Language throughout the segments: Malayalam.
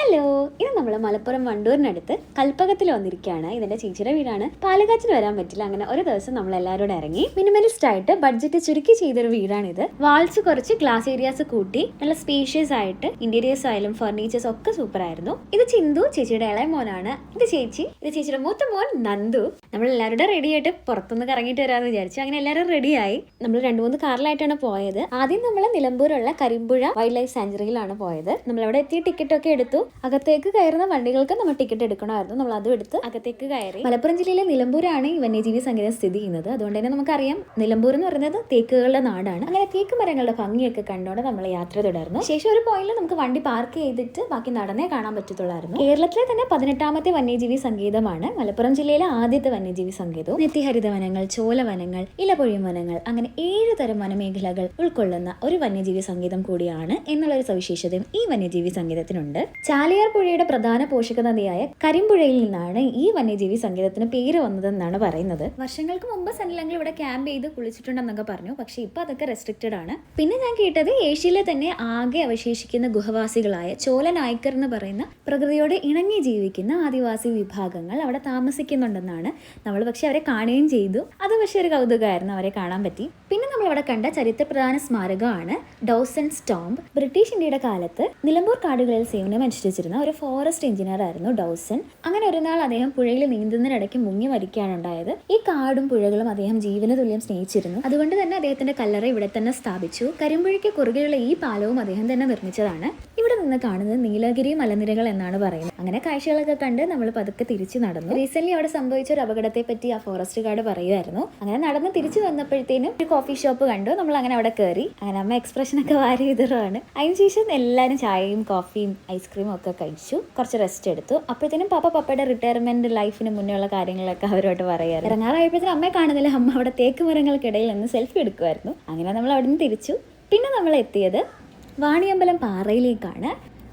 ഹലോ, ഇത് നമ്മൾ മലപ്പുറം വണ്ടൂരിനടുത്ത് കൽപ്പകത്തിൽ വന്നിരിക്കുകയാണ്. ഇതിന്റെ ചേച്ചിയുടെ വീടാണ്. പാലക്കാച്ചിന് വരാൻ പറ്റില്ല, അങ്ങനെ ഒരു ദിവസം നമ്മൾ എല്ലാവരോടും ഇറങ്ങി. മിനിമലിസ്റ്റ് ആയിട്ട് ബഡ്ജറ്റ് ചുരുക്കി ചെയ്തൊരു വീടാണിത്. വാൾസ് കുറച്ച് ഗ്ലാസ് ഏരിയാസ് കൂട്ടി നല്ല സ്പേഷ്യസ് ആയിട്ട് ഇന്റീരിയേഴ്സ് ആയാലും ഫർണിച്ചേഴ്സ് ഒക്കെ സൂപ്പർ ആയിരുന്നു. ഇത് ചിന്തു, ചേച്ചിയുടെ ഇളയ മോനാണ്. ഇത് ചേച്ചിയുടെ മൂത്ത മോൻ നന്ദു. നമ്മൾ എല്ലാവരുടെ റെഡി ആയിട്ട് പുറത്തുനിന്ന് കറങ്ങിയിട്ട് വരാമെന്ന് വിചാരിച്ചു. അങ്ങനെ എല്ലാവരും റെഡിയായി. നമ്മൾ 2-3 കാറിലായിട്ടാണ് പോയത്. ആദ്യം നമ്മൾ നിലമ്പൂരുള്ള കരിമ്പുഴ വൈൽഡ് ലൈഫ് സാഞ്ചുറിയിലാണ് പോയത്. നമ്മൾ അവിടെ എത്തി ടിക്കറ്റ് ഒക്കെ എടുത്തു. അകത്തേക്ക് കയറുന്ന വണ്ടികൾക്ക് നമ്മൾ ടിക്കറ്റ് എടുക്കണമായിരുന്നു. നമ്മൾ അതും എടുത്ത് അകത്തേക്ക് കയറി. മലപ്പുറം ജില്ലയിലെ നിലമ്പൂരാണ് ഈ വന്യജീവി സങ്കേതം സ്ഥിതി ചെയ്യുന്നത്. അതുകൊണ്ട് തന്നെ നമുക്കറിയാം നിലമ്പൂർ എന്ന് പറയുന്നത് തേക്കുകളുടെ നാടാണ്. അങ്ങനെ തേക്ക് മരങ്ങളുടെ ഭംഗിയൊക്കെ കണ്ടുകൊണ്ട് നമ്മൾ യാത്ര തുടർന്നു. ശേഷം ഒരു പോയിന്റിൽ നമുക്ക് വണ്ടി പാർക്ക് ചെയ്തിട്ട് ബാക്കി നടന്നേ കാണാൻ പറ്റത്തുള്ളായിരുന്നു. കേരളത്തിലെ തന്നെ 18ാമത്തെ വന്യജീവി സങ്കേതമാണ് മലപ്പുറം ജില്ലയിലെ ആദ്യത്തെ വന്യജീവി സങ്കേതവും. നിത്യഹരിത വനങ്ങൾ, ചോലവനങ്ങൾ, ഇലപൊഴിയും വനങ്ങൾ, അങ്ങനെ 7 തരം വനമേഖലകൾ ഉൾക്കൊള്ളുന്ന ഒരു വന്യജീവി സങ്കേതം കൂടിയാണ് എന്നുള്ളൊരു സവിശേഷതയും ഈ വന്യജീവി സങ്കേതത്തിനുണ്ട്. ചാലിയാർ പുഴയുടെ പ്രധാന പോഷക നദിയായ കരിമ്പുഴയിൽ നിന്നാണ് ഈ വന്യജീവി സങ്കേതത്തിന് പേര് വന്നതെന്നാണ് പറയുന്നത്. വർഷങ്ങൾക്ക് മുമ്പ് സന്നിലങ്ങൾ ഇവിടെ ക്യാമ്പ് ചെയ്ത് കുളിച്ചിട്ടുണ്ടെന്നൊക്കെ പറഞ്ഞു. പക്ഷെ ഇപ്പൊ അതൊക്കെ റെസ്ട്രിക്റ്റഡ് ആണ്. പിന്നെ ഞാൻ കേട്ടത് ഏഷ്യയിലെ തന്നെ ആകെ അവശേഷിക്കുന്ന ഗുഹവാസികളായ ചോല നായ്ക്കർ എന്ന് പറയുന്ന പ്രകൃതിയോട് ഇണങ്ങി ജീവിക്കുന്ന ആദിവാസി വിഭാഗങ്ങൾ അവിടെ താമസിക്കുന്നുണ്ടെന്നാണ്. നമ്മൾ പക്ഷെ അവരെ കാണുകയും ചെയ്തു. അത് പക്ഷെ ഒരു കൗതുകമായിരുന്നു, അവരെ കാണാൻ പറ്റി. പിന്നെ നമ്മൾ അവിടെ കണ്ട ചരിത്രപ്രധാന സ്മാരകമാണ് ഡൗസൺസ് ടോംബ്. ബ്രിട്ടീഷ് ഇന്ത്യയുടെ കാലത്ത് നിലമ്പൂർ കാടുകളിൽ സേവനം അനുഷ്ഠിച്ചിരുന്ന ഒരു ഫോറസ്റ്റ് എഞ്ചിനീയർ ആയിരുന്നു ഡൗസൺ. അങ്ങനെ ഒരു നാൾ അദ്ദേഹം പുഴയിൽ നീന്തുന്നതിനിടയ്ക്ക് മുങ്ങി മരിക്കുകയാണ് ഉണ്ടായത്. ഈ കാടും പുഴകളും അദ്ദേഹം ജീവന തുല്യം സ്നേഹിച്ചിരുന്നു. അതുകൊണ്ട് തന്നെ അദ്ദേഹത്തിന്റെ കല്ലറ ഇവിടെ തന്നെ സ്ഥാപിച്ചു. കരിമ്പുഴയ്ക്ക് കുറുകെയുള്ള ഈ പാലവും അദ്ദേഹം തന്നെ നിർമ്മിച്ചതാണ്. ഇവിടെ നിന്ന് കാണുന്നത് നീലഗിരി മലനിരകൾ എന്നാണ് പറയുന്നത്. അങ്ങനെ കാഴ്ചകളൊക്കെ കണ്ട് നമ്മൾ പതുക്കെ തിരിച്ചു നടന്നു. റീസെന്റ് അവിടെ സംഭവിച്ച ഒരു അപകടത്തെ പറ്റി ആ ഫോറസ്റ്റ് ഗാർഡ് പറയുമായിരുന്നു. അങ്ങനെ നടന്ന് തിരിച്ചു വന്നപ്പോഴത്തേനും ഒരു കോഫി ഷോപ്പ് കണ്ടു. നമ്മൾ അങ്ങനെ അവിടെ കയറി. അങ്ങനെ അമ്മ എക്സ്പ്രഷനൊക്കെ വാരി വിതറാണ്. അതിനുശേഷം എല്ലാവരും ചായയും കോഫിയും ഐസ്ക്രീമും ഒക്കെ കഴിച്ചു. കുറച്ച് റെസ്റ്റ് എടുത്തു. അപ്പോഴത്തേനും പപ്പയുടെ റിട്ടയർമെന്റ് ലൈഫിന് മുന്നേ ഉള്ള കാര്യങ്ങളൊക്കെ അവരോട്ട് പറയാറ്. ഇറങ്ങാറായപ്പോഴത്തേനും അമ്മയെ കാണുന്നില്ല. അമ്മ അവിടെ തേക്ക് മരങ്ങൾക്കിടയിൽ നിന്ന് സെൽഫി എടുക്കുമായിരുന്നു. അങ്ങനെ നമ്മൾ അവിടെ നിന്ന് തിരിച്ചു. പിന്നെ നമ്മൾ എത്തിയത് വാണിയമ്പലം പാറയിലേക്കാണ്.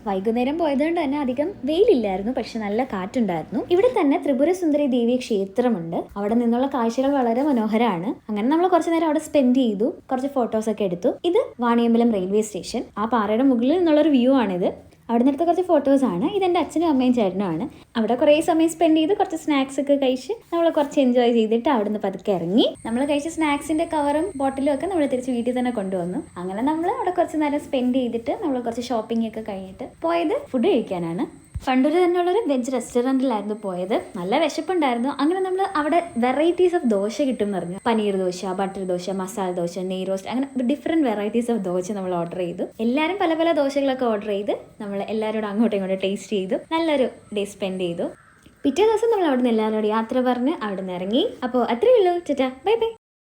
വൈകുന്നേരം പോയതുകൊണ്ട് തന്നെ അധികം വെയിലില്ലായിരുന്നു, പക്ഷെ നല്ല കാറ്റുണ്ടായിരുന്നു. ഇവിടെ തന്നെ ത്രിപുര സുന്ദരി ദേവി ക്ഷേത്രമുണ്ട്. അവിടെ നിന്നുള്ള കാഴ്ചകൾ വളരെ മനോഹരമാണ്. അങ്ങനെ നമ്മൾ കുറച്ചു നേരം അവിടെ സ്പെൻഡ് ചെയ്തു. കുറച്ച് ഫോട്ടോസ് ഒക്കെ എടുത്തു. ഇത് വാണിയമ്പലം റെയിൽവേ സ്റ്റേഷൻ. ആ പാറയുടെ മുകളിൽ നിന്നുള്ളൊരു വ്യൂ ആണിത്. അവിടെ നിന്നെടുത്ത കുറച്ച് ഫോട്ടോസാണ്. ഇതെൻ്റെ അച്ഛനും അമ്മയും ചേട്ടനുമാണ്. അവിടെ കുറേ സമയം സ്പെൻഡ് ചെയ്ത് കുറച്ച് സ്നാക്സ് ഒക്കെ കഴിച്ച് നമ്മൾ കുറച്ച് എൻജോയ് ചെയ്തിട്ട് അവിടെ നിന്ന് പതുക്കെ ഇറങ്ങി. നമ്മൾ കഴിച്ച സ്നാക്സിൻ്റെ കവറും ബോട്ടിലും ഒക്കെ നമ്മൾ തിരിച്ച് വീട്ടിൽ തന്നെ കൊണ്ടുവന്നു. അങ്ങനെ നമ്മൾ അവിടെ കുറച്ച് നേരം സ്പെൻഡ് ചെയ്തിട്ട് നമ്മൾ കുറച്ച് ഷോപ്പിംഗ് ഒക്കെ കഴിഞ്ഞിട്ട് പോയത് ഫുഡ് കഴിക്കാനാണ്. വണ്ടൂർ തന്നെയുള്ളൊരു വെജ് റെസ്റ്റോറൻറ്റിലായിരുന്നു പോയത്. നല്ല വിശപ്പുണ്ടായിരുന്നു. അങ്ങനെ നമ്മൾ അവിടെ വെറൈറ്റീസ് ഓഫ് ദോശ കിട്ടും എന്ന് പറഞ്ഞു. പനീർ ദോശ, ബട്ടർ ദോശ, മസാല ദോശ, നെയ് റോസ്റ്റ്, അങ്ങനെ ഡിഫറെൻറ്റ് വെറൈറ്റീസ് ഓഫ് ദോശ നമ്മൾ ഓർഡർ ചെയ്തു. എല്ലാവരും പല പല ദോശകളൊക്കെ ഓർഡർ ചെയ്ത് നമ്മൾ എല്ലാവരോടും അങ്ങോട്ടും ഇങ്ങോട്ടും ടേസ്റ്റ് ചെയ്തു. നല്ലൊരു ഡേ സ്പെൻഡ് ചെയ്തു. പിറ്റേ ദിവസം നമ്മൾ അവിടെ നിന്ന് എല്ലാവരോടും യാത്ര പറഞ്ഞ് അവിടെ നിന്ന് ഇറങ്ങി. അപ്പോൾ അത്രയേ ഉള്ളൂ. ചേട്ടാ, ബൈ ബൈ.